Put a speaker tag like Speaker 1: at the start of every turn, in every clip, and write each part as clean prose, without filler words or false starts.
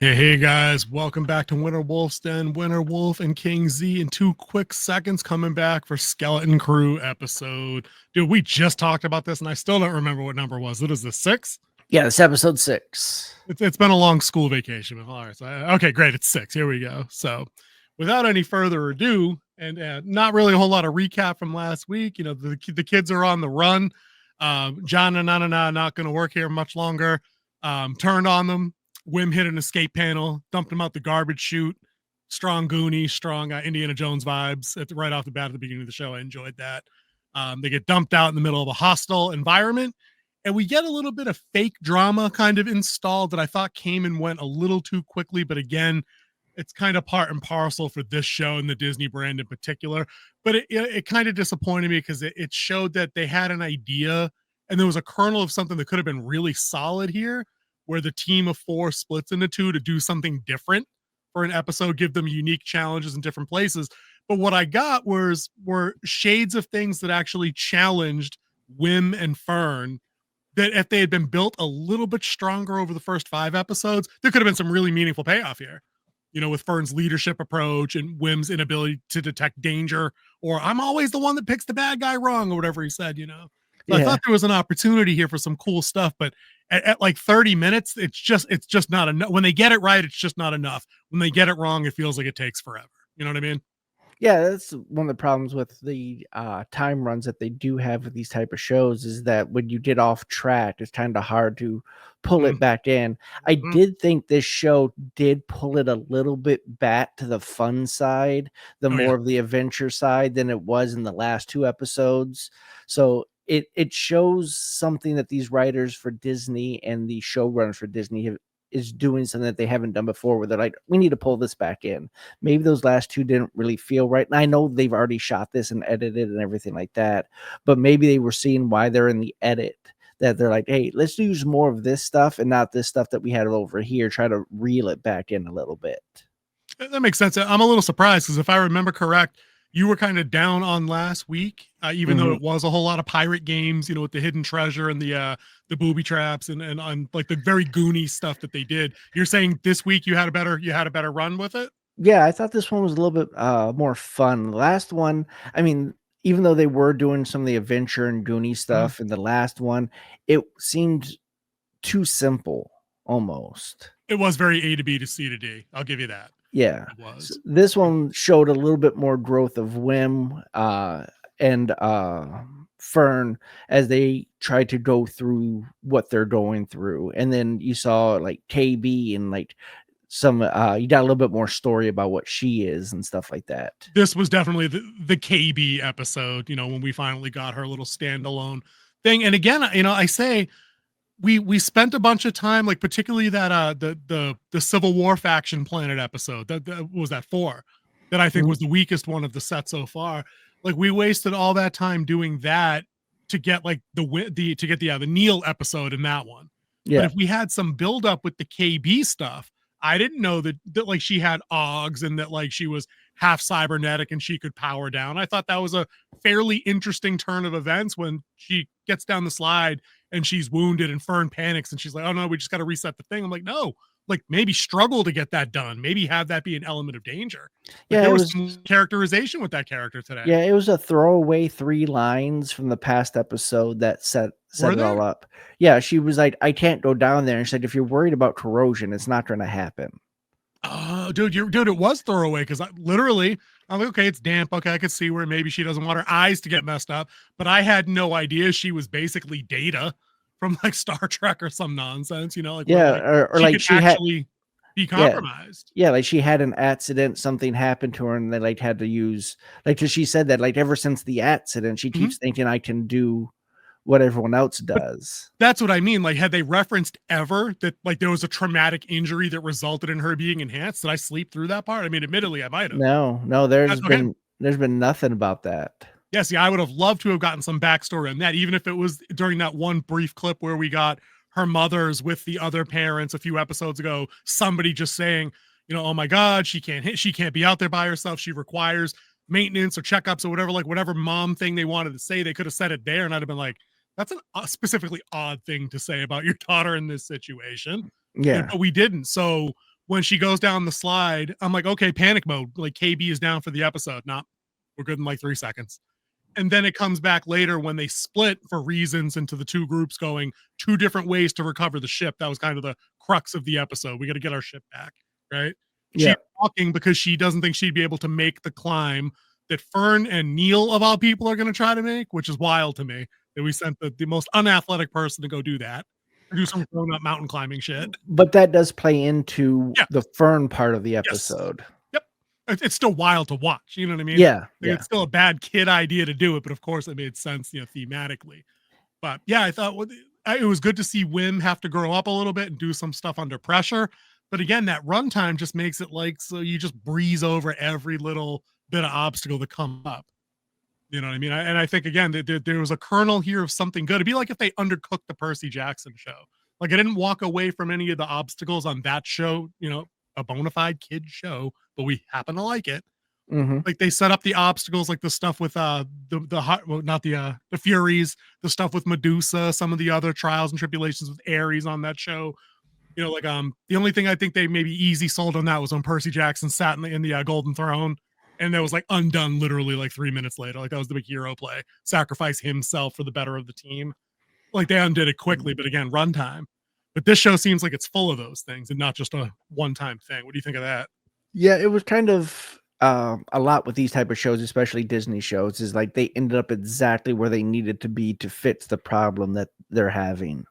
Speaker 1: Hey guys, welcome back to Winter Wolf's Den. Winter Wolf and King Z in 2 quick seconds coming back for Skeleton Crew episode. Dude, we just talked about this and I still don't remember what number it was. It was the 6?
Speaker 2: Yeah, it's episode 6.
Speaker 1: It's been a long school vacation. All right, so okay, great. It's 6. Here we go. So, without any further ado, and not really a whole lot of recap from last week. You know, the kids are on the run. John and Nana not going to work here much longer. Turned on them. Wim hit an escape panel, dumped him out the garbage chute. Strong Goonie, strong Indiana Jones vibes right off the bat at the beginning of the show. I enjoyed that. They get dumped out in the middle of a hostile environment, and we get a little bit of fake drama kind of installed that I thought came and went a little too quickly. But again, it's kind of part and parcel for this show and the Disney brand in particular. But it kind of disappointed me because it showed that they had an idea and there was a kernel of something that could have been really solid here, where the team of 4 splits into 2 to do something different for an episode, give them unique challenges in different places. But what I got were shades of things that actually challenged Wim and Fern, that if they had been built a little bit stronger over the first 5 episodes, there could have been some really meaningful payoff here. You know, with Fern's leadership approach and Wim's inability to detect danger, or I'm always the one that picks the bad guy wrong, or whatever he said, you know. So I thought there was an opportunity here for some cool stuff, but at like 30 minutes, it's just not enough. When they get it right, it's just not enough. When they get it wrong, it feels like it takes forever. You know what I mean?
Speaker 2: Yeah, that's one of the problems with the time runs that they do have with these type of shows is that when you get off track, it's kind of hard to pull it back in. I did think this show did pull it a little bit back to the fun side, the more of the adventure side than it was in the last 2 episodes. So it shows something that these writers for Disney and the showrunners for Disney is doing something that they haven't done before, where they're like, we need to pull this back in. Maybe those last 2 didn't really feel right. And I know they've already shot this and edited and everything like that, but maybe they were seeing why they're in the edit, that they're like, hey, let's use more of this stuff and not this stuff that we had over here. Try to reel it back in a little bit.
Speaker 1: That makes sense. I'm a little surprised because if I remember correct, you were kind of down on last week, even though it was a whole lot of pirate games, you know, with the hidden treasure and the booby traps and on like the very Goonie stuff that they did. You're saying this week you had a better run with it?
Speaker 2: Yeah, I thought this one was a little bit more fun. The last one, I mean, even though they were doing some of the adventure and Goonie stuff in the last one, it seemed too simple almost.
Speaker 1: It was very A to B to C to D. I'll give you that.
Speaker 2: Yeah.
Speaker 1: It was.
Speaker 2: So this one showed a little bit more growth of Wim and Fern as they tried to go through what they're going through. And then you saw like KB and like some you got a little bit more story about what she is and stuff like that.
Speaker 1: This was definitely the KB episode, you know, when we finally got her little standalone thing. And again, you know, I say we spent a bunch of time, like particularly that the Civil War faction planet episode. That was that 4 that I think was the weakest one of the set so far. Like we wasted all that time doing that to get like the Neil episode in that one.
Speaker 2: Yeah.
Speaker 1: But if we had some build up with the KB stuff, I didn't know that like she had Oggs and that like she was half cybernetic and she could power down. I thought that was a fairly interesting turn of events when she gets down the slide and she's wounded and Fern panics and she's like, oh no, we just got to reset the thing. I'm like, no, like maybe struggle to get that done. Maybe have that be an element of danger. Like, there was some characterization with that character today.
Speaker 2: Yeah, it was a throwaway 3 lines from the past episode that set it all up. Yeah, she was like, I can't go down there. And she said, if you're worried about corrosion, it's not going to happen.
Speaker 1: Oh, dude, it was throwaway because literally, I'm like, okay, it's damp. Okay, I could see where maybe she doesn't want her eyes to get messed up, but I had no idea she was basically Data from like Star Trek or some nonsense, you know? Like,
Speaker 2: yeah,
Speaker 1: or like she actually be compromised.
Speaker 2: Yeah, like she had an accident, something happened to her, and they like had to use like, because she said that like ever since the accident, she keeps thinking I can do what everyone else does.
Speaker 1: But that's what I mean. Like, had they referenced ever that like there was a traumatic injury that resulted in her being enhanced? Did I sleep through that part? I mean, admittedly, I might have.
Speaker 2: No, there's been nothing about that.
Speaker 1: Yeah, see, I would have loved to have gotten some backstory on that, even if it was during that one brief clip where we got her mother's with the other parents a few episodes ago, somebody just saying, you know, oh my God, she can't be out there by herself. She requires maintenance or checkups or whatever, like whatever mom thing they wanted to say, they could have said it there. And I'd have been like, that's a specifically odd thing to say about your daughter in this situation.
Speaker 2: Yeah.
Speaker 1: But we didn't. So when she goes down the slide, I'm like, okay, panic mode. Like KB is down for the episode. Nah, we're good in like 3 seconds. And then it comes back later when they split for reasons into the two groups going two different ways to recover the ship. That was kind of the crux of the episode. We got to get our ship back, right? She's
Speaker 2: Yeah.
Speaker 1: walking because she doesn't think she'd be able to make the climb that Fern and Neil, of all people, are going to try to make, which is wild to me that we sent the most unathletic person to go do that, or do some grown up mountain climbing shit.
Speaker 2: But that does play into
Speaker 1: Yeah.
Speaker 2: the Fern part of the
Speaker 1: Yes.
Speaker 2: episode.
Speaker 1: Yep. It's still wild to watch. You know what I mean?
Speaker 2: Yeah.
Speaker 1: Like,
Speaker 2: Yeah.
Speaker 1: it's still a bad kid idea to do it, but of course it made sense, thematically. But yeah, I thought it was good to see Wim have to grow up a little bit and do some stuff under pressure. But again, that runtime just makes it like so you just breeze over every little bit of obstacle that come up. You know what I mean? And I think again that there was a kernel here of something good. It'd be like if they undercooked the Percy Jackson show. Like I didn't walk away from any of the obstacles on that show. A bona fide kid show, but we happen to like it.
Speaker 2: Mm-hmm.
Speaker 1: Like they set up the obstacles, like the stuff with not the Furies, the stuff with Medusa, some of the other trials and tribulations with Ares on that show. The only thing I think they maybe easy sold on that was when Percy Jackson sat in the Golden Throne, and that was like undone literally like 3 minutes later. Like that was the big hero play, sacrifice himself for the better of the team. Like they undid it quickly, but again, runtime. But this show seems like it's full of those things and not just a one-time thing. What do you think of that?
Speaker 2: Yeah, it was kind of a lot with these type of shows, especially Disney shows, is like they ended up exactly where they needed to be to fix the problem that they're having.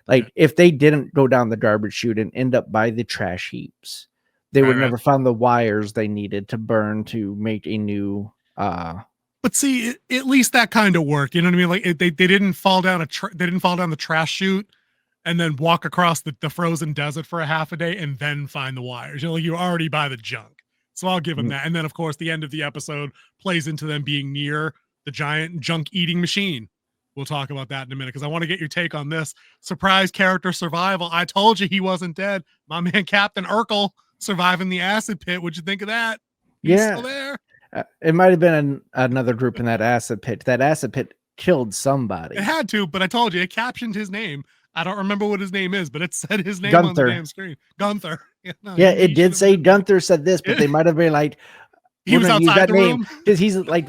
Speaker 2: Like if they didn't go down the garbage chute and end up by the trash heaps, they would never found the wires they needed to burn to make a new
Speaker 1: But see, at least that kind of worked. You know what I mean? Like they didn't fall down they didn't fall down the trash chute and then walk across the frozen desert for a half a day and then find the wires. Like you're already by the junk. So I'll give them that. And then of course the end of the episode plays into them being near the giant junk eating machine. We'll talk about that in a minute because I want to get your take on this. Surprise character survival. I told you he wasn't dead. My man Captain Urkel surviving the acid pit. What'd you think of that? He's still there.
Speaker 2: It might have been another group in that acid pit. That acid pit killed somebody.
Speaker 1: It had to, but I told you, it captioned his name. I don't remember what his name is, but it said his name on the damn screen. Gunther.
Speaker 2: It did say Gunther said this, but they might have been like,
Speaker 1: he was outside the room
Speaker 2: because he's like,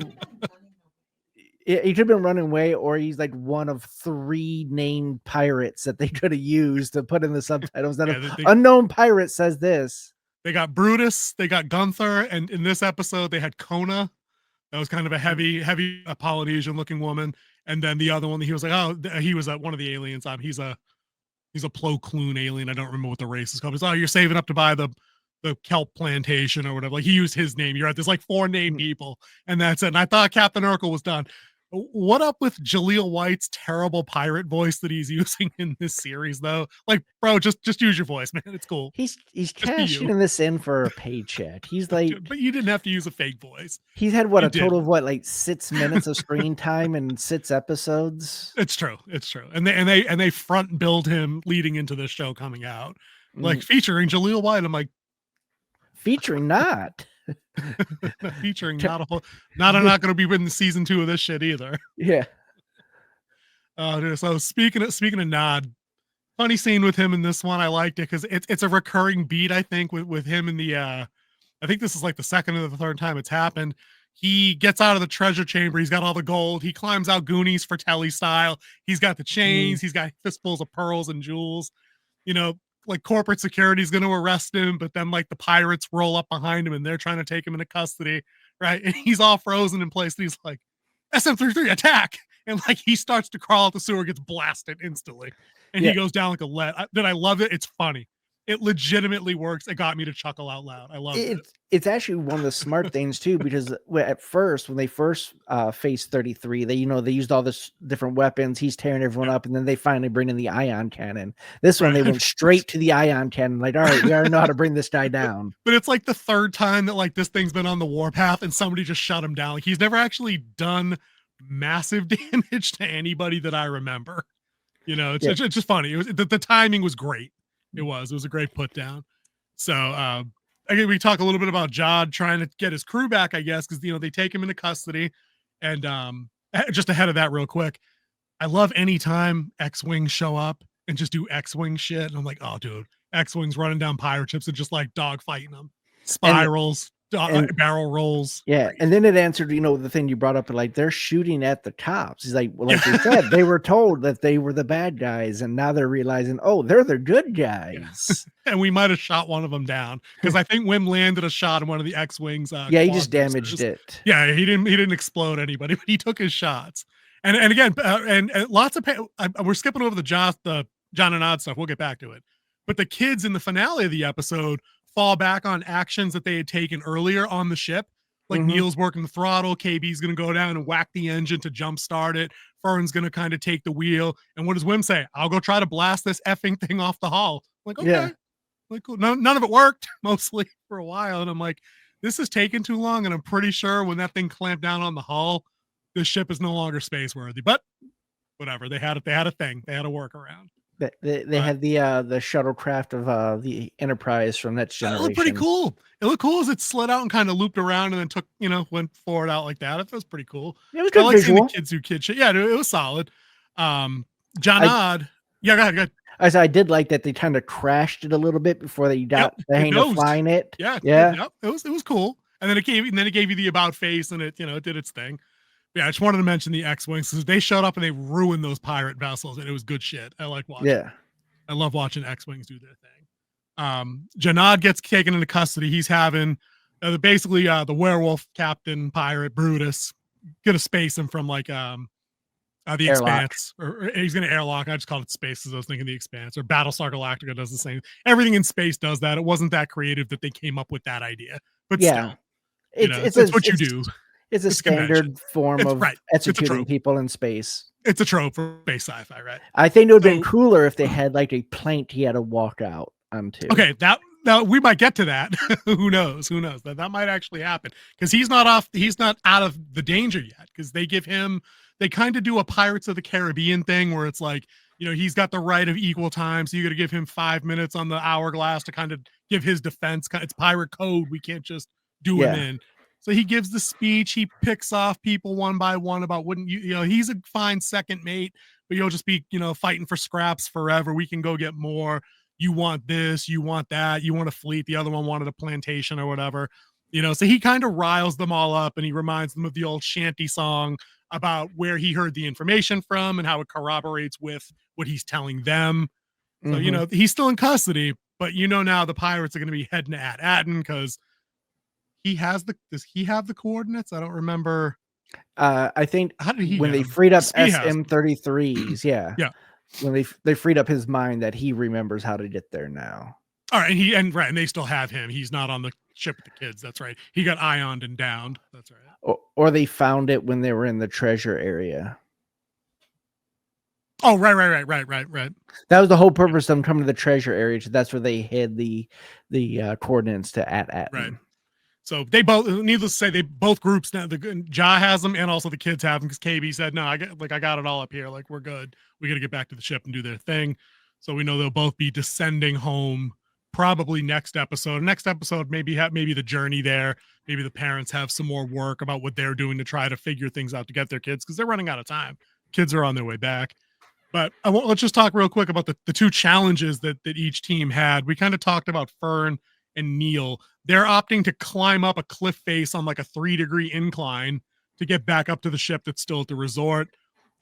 Speaker 2: he could have been running away, or he's like one of 3 named pirates that they could have used to put in the subtitles. That unknown pirate says this.
Speaker 1: They got Brutus, they got Gunther, and in this episode they had Kona. That was kind of a heavy Polynesian looking woman. And then the other one, he was like, oh, he was one of the aliens. He's a Plo Koon alien. I don't remember what the race is called. He's, oh, you're saving up to buy the kelp plantation or whatever. Like he used his name. You're right. There's like 4 named people, and that's it. And I thought Captain Urkel was done. What up with Jaleel White's terrible pirate voice that he's using in this series, though? Like, bro, just use your voice, man. It's cool.
Speaker 2: He's cashing this in for a paycheck. He's like,
Speaker 1: but you didn't have to use a fake voice.
Speaker 2: He's had total of like 6 minutes of screen time and 6 episodes.
Speaker 1: It's true. And they front build him leading into this show coming out, like featuring Jaleel White. I'm like,
Speaker 2: featuring not.
Speaker 1: Featuring not a whole, I'm not going to be in the season 2 of this shit either.
Speaker 2: Yeah.
Speaker 1: So speaking of Nod, funny scene with him in this one. I liked it because it's a recurring beat. I think with him in the I think this is like the second or the third time it's happened. He gets out of the treasure chamber. He's got all the gold. He climbs out Goonies for Telly style. He's got the chains. He's got fistfuls of pearls and jewels. Like corporate security is going to arrest him, but then like the pirates roll up behind him and they're trying to take him into custody, right? And he's all frozen in place. And he's like, SM-33 attack. And like he starts to crawl out the sewer, gets blasted instantly. And he goes down like a lead. I love it. It's funny. It legitimately works. It got me to chuckle out loud. I love it.
Speaker 2: It's actually one of the smart things too, because at first, when they first faced 33, they used all this different weapons. He's tearing everyone up, and then they finally bring in the ion cannon. This one, they went straight to the ion cannon. Like, all right, we already know how to bring this guy down.
Speaker 1: But it's like the third time that like this thing's been on the warpath, and somebody just shut him down. Like he's never actually done massive damage to anybody that I remember. It's just funny. It was the timing was great. It was a great put down. So again, we talk a little bit about Jod trying to get his crew back, I guess, because they take him into custody. And just ahead of that, real quick, I love any time X-Wing show up and just do X-Wing shit. And I'm like, oh, dude, X-wings running down pirate ships and just like dog fighting them,
Speaker 2: And
Speaker 1: spirals,
Speaker 2: and
Speaker 1: barrel rolls.
Speaker 2: yeah,
Speaker 1: Crazy.
Speaker 2: and then it answered, the thing you brought up, like they're shooting at the cops. He's like, well,
Speaker 1: Yeah.
Speaker 2: like they said, they were told that they were the bad guys, and now they're realizing, oh, they're the good
Speaker 1: Yeah.
Speaker 2: guys.
Speaker 1: And we might have shot one of them down because I think Wim landed a shot in one of the X-wings
Speaker 2: Yeah, he
Speaker 1: quad
Speaker 2: just damaged
Speaker 1: boosters.
Speaker 2: it.
Speaker 1: Yeah, he didn't explode anybody, but he took his shots. And again, and lots of we're skipping over the John and Odd stuff. We'll get back to it. But the kids in the finale of the episode fall back on actions that they had taken earlier on the ship. Like Neil's working the throttle, KB's going to go down and whack the engine to jumpstart it. Fern's going to kind of take the wheel. And what does Wim say? I'll go try to blast this effing thing off the hull. I'm like, okay.
Speaker 2: Yeah.
Speaker 1: Like, cool. None of it worked mostly for a while. And I'm like, this is taking too long. And I'm pretty sure when that thing clamped down on the hull, the ship is no longer space worthy. But whatever. They had it. They had a thing. They had a workaround.
Speaker 2: They had the shuttlecraft of the Enterprise from Next Generation.
Speaker 1: It looked pretty cool. It looked cool as it slid out and kind of looped around and then took, went forward out like that. It was pretty cool.
Speaker 2: It was good
Speaker 1: I like
Speaker 2: visual.
Speaker 1: seeing the kids do kid shit. Yeah, it was solid. John Odd. Yeah, go ahead.
Speaker 2: I did like that they kind of crashed it a little bit before they got the hang of flying it.
Speaker 1: Yeah. It was cool. And then it gave you the about face and it did its thing. Yeah, I just wanted to mention the X-wings because they showed up and they ruined those pirate vessels and it was good shit. I like watching.
Speaker 2: Yeah,
Speaker 1: I love watching X-wings do their thing. Janad gets taken into custody. He's having basically the werewolf captain pirate Brutus gonna space him from like the
Speaker 2: Airlock.
Speaker 1: Expanse, or he's gonna airlock. I just called it space because I was thinking the Expanse, or Battlestar Galactica does the same. Everything in space does that. It wasn't that creative that they came up with that idea, but still, it's what you do.
Speaker 2: It's a standard form of executing people in space.
Speaker 1: It's a trope for space sci-fi, right?
Speaker 2: I think it would have been cooler if they had like a plank he had to walk out onto.
Speaker 1: Okay, that we might get to that. Who knows? That might actually happen because he's not out of the danger yet because they kind of do a Pirates of the Caribbean thing where it's like, he's got the right of equal time, so you got to give him 5 minutes on the hourglass to kind of give his defense. It's pirate code. We can't just do him in. So he gives the speech. He picks off people one by one about he's a fine second mate, but you'll just be, fighting for scraps forever. We can go get more. You want this, you want that, you want a fleet. The other one wanted a plantation or whatever, so he kind of riles them all up and he reminds them of the old shanty song about where he heard the information from and how it corroborates with what he's telling them. So, he's still in custody, but now the pirates are going to be heading at Atten because does he have the coordinates? I don't remember.
Speaker 2: I think when they freed up SM-33s, yeah. When they freed up his mind that he remembers how to get there now.
Speaker 1: All right, and they still have him. He's not on the ship with the kids. That's right. He got ioned and downed. That's right.
Speaker 2: Or they found it when they were in the treasure area.
Speaker 1: Oh, right.
Speaker 2: That was the whole purpose of them coming to the treasure area. That's where they hid the coordinates to Atten.
Speaker 1: Right. So they both, needless to say, both groups now. The Ja has them, and also the kids have them because KB said, "No, I got it all up here. Like we're good. We got to get back to the ship and do their thing." So we know they'll both be descending home probably next episode. Next episode, maybe the journey there. Maybe the parents have some more work about what they're doing to try to figure things out to get their kids because they're running out of time. Kids are on their way back. But let's just talk real quick about the two challenges that each team had. We kind of talked about Fern and Neil. They're opting to climb up a cliff face on like a 3-degree incline to get back up to the ship that's still at the resort.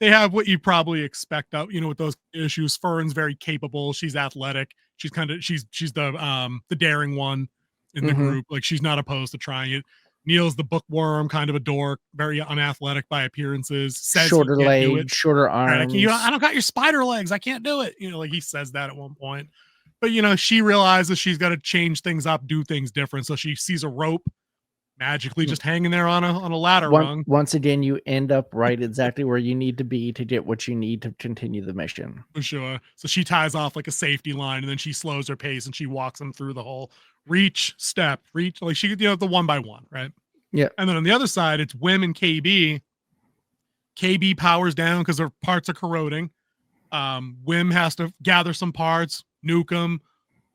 Speaker 1: They have what you probably expect out, with those issues. Fern's very capable. She's athletic. She's the daring one in the group. Like she's not opposed to trying it. Neil's the bookworm, kind of a dork, very unathletic by appearances. Says
Speaker 2: shorter legs, shorter arms.
Speaker 1: Right, I don't got your spider legs. I can't do it. Like he says that at one point. But she realizes she's got to change things up, do things different. So she sees a rope magically just hanging there on a ladder rung.
Speaker 2: Once again, you end up right exactly where you need to be to get what you need to continue the mission.
Speaker 1: For sure. So she ties off like a safety line, and then she slows her pace and she walks them through the whole reach, like she, the one by one, right?
Speaker 2: Yeah.
Speaker 1: And then on the other side, it's Wim and KB. KB powers down because their parts are corroding. Wim has to gather some parts, nuke them,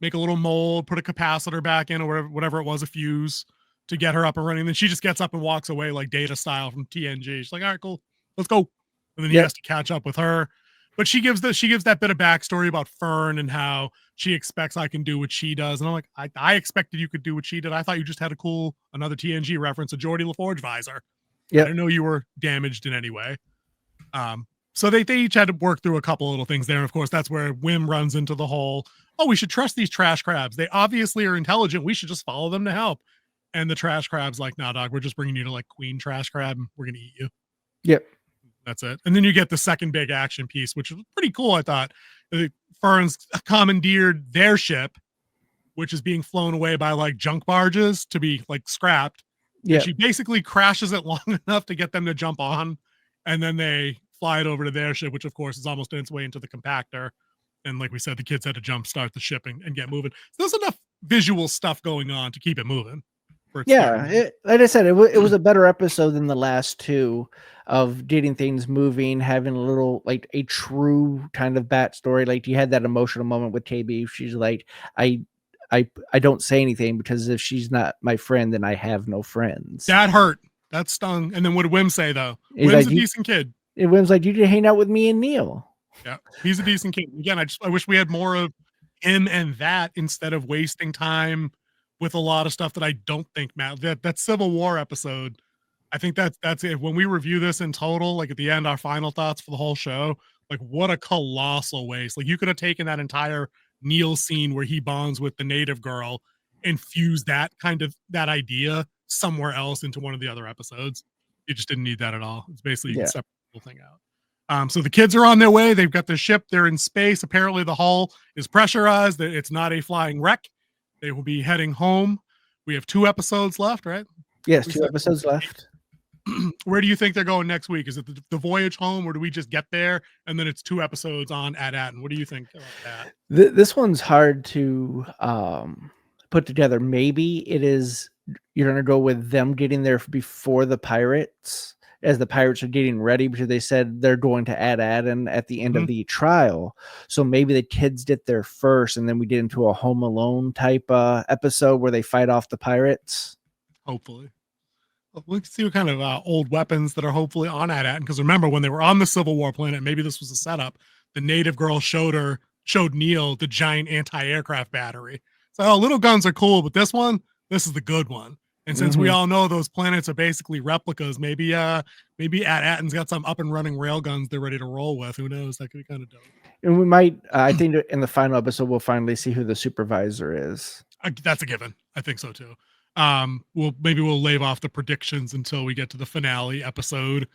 Speaker 1: make a little mold, put a capacitor back in, or whatever it was, a fuse, to get her up and running. And then she just gets up and walks away like Data style from TNG. She's like, all right, cool, let's go. And then he has to catch up with her. But she gives that bit of backstory about Fern and how she expects I can do what she does. And I'm like, I expected you could do what she did. I thought you just had a cool, another TNG reference, a Geordie LaForge visor. I didn't know you were damaged in any way. So they each had to work through a couple little things there. And of course, that's where Wim runs into the whole, oh, we should trust these trash crabs. They obviously are intelligent. We should just follow them to help. And the trash crab's like, nah, dog, we're just bringing you to like Queen Trash Crab. We're going to eat you.
Speaker 2: Yep.
Speaker 1: That's it. And then you get the second big action piece, which was pretty cool, I thought. The Ferns commandeered their ship, which is being flown away by like junk barges to be like scrapped. Yeah. She basically crashes it long enough to get them to jump on. And then they fly it over to their ship, which of course is almost on its way into the compactor. And like we said, the kids had to jump start the ship and get moving. So there's enough visual stuff going on to keep it moving.
Speaker 2: Yeah, like I said, it was a better episode than the last two of getting things moving, having a little like a true kind of bat story. Like you had that emotional moment with KB. She's like, I don't say anything because if she's not my friend, then I have no friends.
Speaker 1: That hurt. That stung. And then what did Wim say though?
Speaker 2: He's
Speaker 1: Wim's
Speaker 2: like,
Speaker 1: a decent kid.
Speaker 2: Wim's like, you did hang out with me and Neil.
Speaker 1: Yeah, he's a decent kid. Again, I wish we had more of him and that instead of wasting time with a lot of stuff that I don't think matters. That Civil War episode, I think that's it. When we review this in total, like at the end, our final thoughts for the whole show, like what a colossal waste. Like you could have taken that entire Neil scene where he bonds with the native girl and fused that that idea somewhere else into one of the other episodes. You just didn't need that at all. It's basically you can separate the whole thing out. So the kids are on their way. They've got their ship. They're in space. Apparently the hull is pressurized. It's not a flying wreck. They will be heading home. We have 2 episodes left, right?
Speaker 2: Yes, 2 episodes left.
Speaker 1: Where do you think they're going next week? Is it the voyage home, or do we just get there and then it's 2 episodes on AT-AT? What do you think about that?
Speaker 2: This one's hard to put together. Maybe it is you're going to go with them getting there before the pirates, as the pirates are getting ready, because they said they're going to AT-AT and at the end of the trial. So maybe the kids get there first, and then we get into a Home Alone type episode where they fight off the pirates.
Speaker 1: Hopefully. We can see what kind of old weapons that are hopefully on AT-AT. Because remember, when they were on the Civil War planet, maybe this was a setup. The native girl showed Neil the giant anti-aircraft battery. So little guns are cool, but this is the good one. And since we all know those planets are basically replicas, maybe AT-AT's got some up and running rail guns they're ready to roll with. Who knows? That could be kind of dope.
Speaker 2: And we might, I think in the final episode, we'll finally see who the supervisor is.
Speaker 1: That's a given. I think so too. We'll leave off the predictions until we get to the finale episode,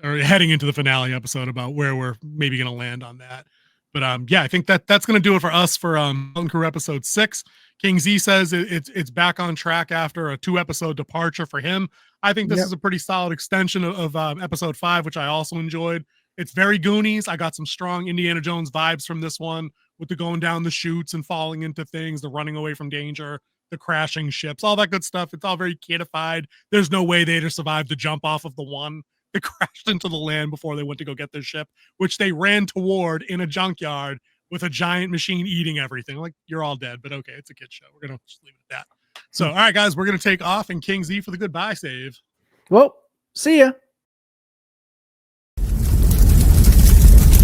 Speaker 1: or heading into the finale episode about where we're maybe going to land on that. But yeah, I think that's going to do it for us for Mountain Crew episode 6. King Z says it's back on track after a 2-episode departure for him. I think this is a pretty solid extension of episode 5, which I also enjoyed. It's very Goonies. I got some strong Indiana Jones vibes from this one, with the going down the chutes and falling into things, the running away from danger, the crashing ships, all that good stuff. It's all very kidified. There's no way they'd have survived the jump off of the one that crashed into the land before they went to go get their ship, which they ran toward in a junkyard with a giant machine eating everything. Like, you're all dead, but okay, it's a kid show. We're going to just leave it at that. So, all right, guys, we're going to take off, and King Z for the goodbye save.
Speaker 2: Well, see ya.